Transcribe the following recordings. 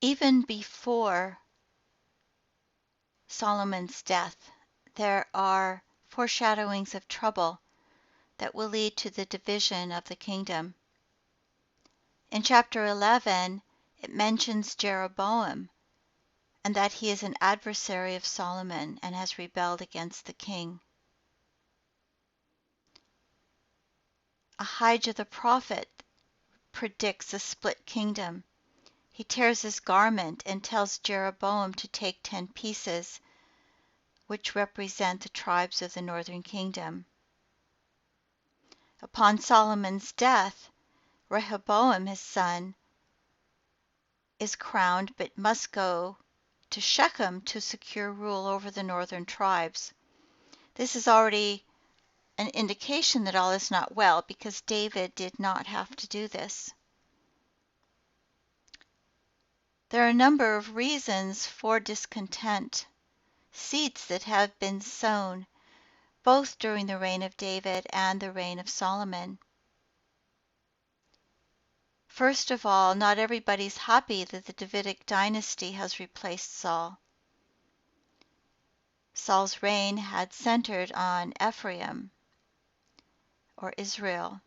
Even before Solomon's death, there are foreshadowings of trouble that will lead to the division of the kingdom. In chapter 11, it mentions Jeroboam and that he is an adversary of Solomon and has rebelled against the king. Ahijah the prophet predicts a split kingdom. He tears his garment and tells Jeroboam to take 10 pieces, which represent the tribes of the northern kingdom. Upon Solomon's death, Rehoboam, his son, is crowned but must go to Shechem to secure rule over the northern tribes. This is already an indication that all is not well because David did not have to do this. There are a number of reasons for discontent, seeds that have been sown both during the reign of David and the reign of Solomon. First of all, not everybody's happy that the Davidic dynasty has replaced Saul. Saul's reign had centered on Ephraim, or Israel,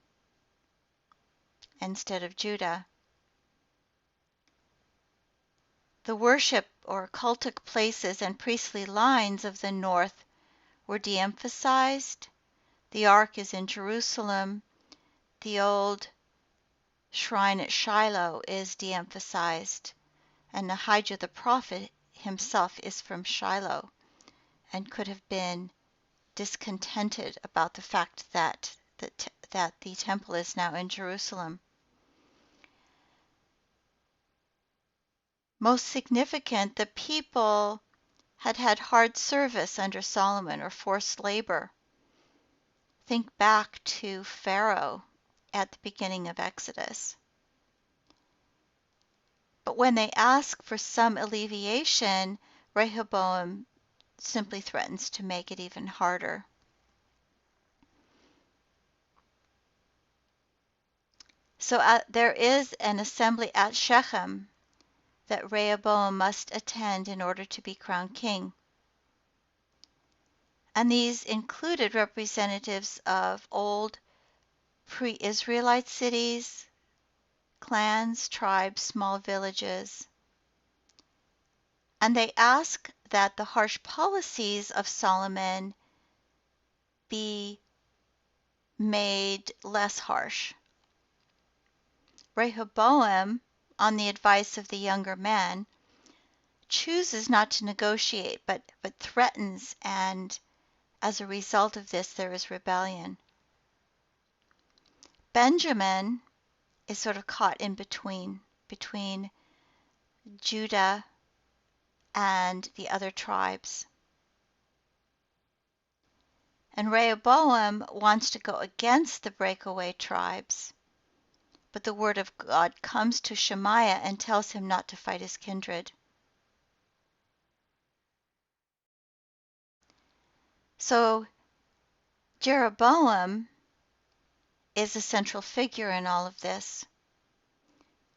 instead of Judah. The worship or cultic places and priestly lines of the north were de-emphasized. The ark is in Jerusalem. The old shrine at Shiloh is de-emphasized. And Ahijah the prophet himself is from Shiloh and could have been discontented about the fact that the temple is now in Jerusalem. Most significant, the people had had hard service under Solomon or forced labor. Think back to Pharaoh at the beginning of Exodus. But when they ask for some alleviation, Rehoboam simply threatens to make it even harder. So there is an assembly at Shechem that Rehoboam must attend in order to be crowned king. And these included representatives of old pre-Israelite cities, clans, tribes, small villages. And they ask that the harsh policies of Solomon be made less harsh. Rehoboam, on the advice of the younger man, chooses not to negotiate, but threatens, and as a result of this, there is rebellion. Benjamin is sort of caught in between Judah and the other tribes. And Rehoboam wants to go against the breakaway tribes, but the word of God comes to Shemaiah and tells him not to fight his kindred. So Jeroboam is a central figure in all of this.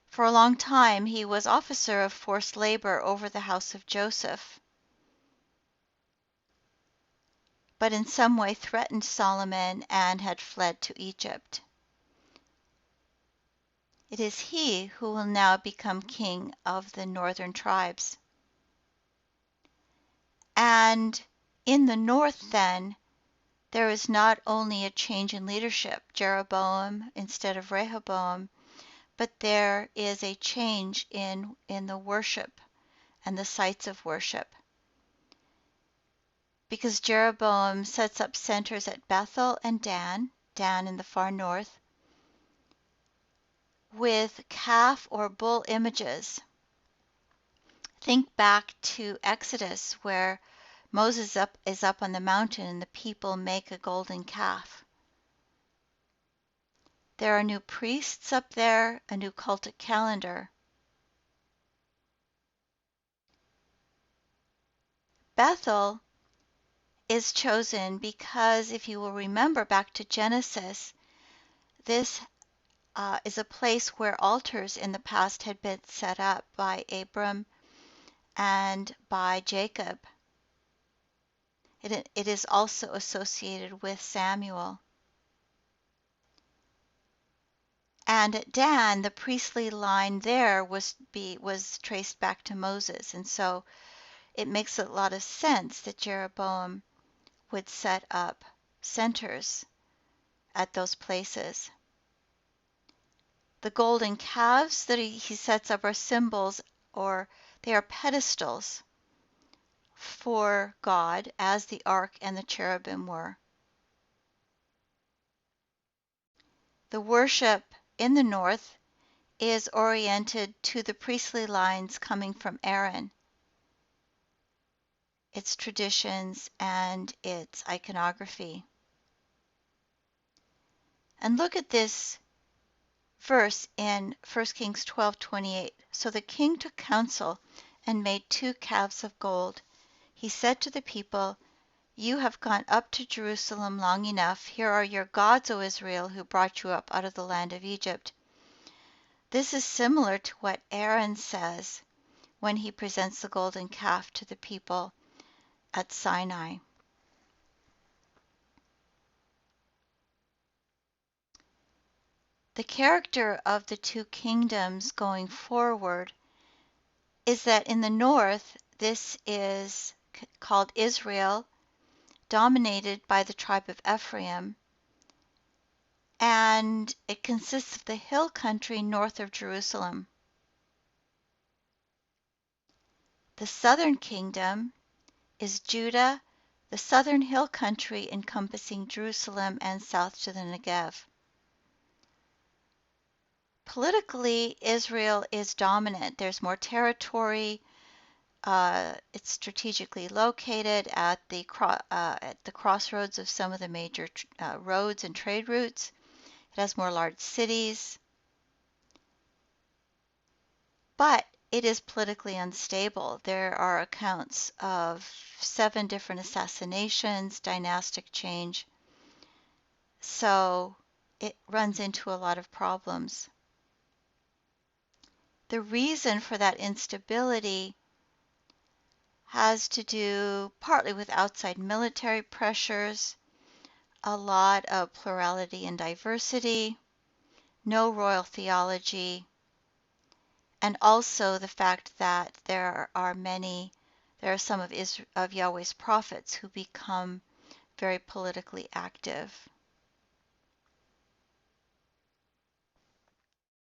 For a long time, he was officer of forced labor over the house of Joseph, but in some way threatened Solomon and had fled to Egypt. It is he who will now become king of the northern tribes. And in the north, then, there is not only a change in leadership, Jeroboam instead of Rehoboam, but there is a change in the worship and the sites of worship. Because Jeroboam sets up centers at Bethel and Dan in the far north, with calf or bull images. Think back to Exodus, where Moses is up on the mountain and the people make a golden calf. There are new priests up there, a new cultic calendar. Bethel is chosen because, if you will remember back to Genesis, this is a place where altars in the past had been set up by Abram and by Jacob. It is also associated with Samuel. And at Dan, the priestly line there was traced back to Moses, and so it makes a lot of sense that Jeroboam would set up centers at those places. The golden calves that he sets up are symbols, or they are pedestals for God, as the ark and the cherubim were. The worship in the north is oriented to the priestly lines coming from Aaron, its traditions and its iconography. And look at this verse in 1 Kings 12:28. So the king took counsel and made 2 calves of gold. He said to the people, "You have gone up to Jerusalem long enough. Here are your gods, O Israel, who brought you up out of the land of Egypt." This is similar to what Aaron says when he presents the golden calf to the people at Sinai. The character of the 2 kingdoms going forward is that in the north, this is called Israel, dominated by the tribe of Ephraim, and it consists of the hill country north of Jerusalem. The southern kingdom is Judah, the southern hill country encompassing Jerusalem and south to the Negev. Politically, Israel is dominant. There's more territory. It's strategically located at the crossroads of some of the major roads and trade routes. It has more large cities. But it is politically unstable. There are accounts of 7 different assassinations, dynastic change. So it runs into a lot of problems. The reason for that instability has to do partly with outside military pressures, a lot of plurality and diversity, no royal theology, and also the fact that there are some of Yahweh's prophets who become very politically active.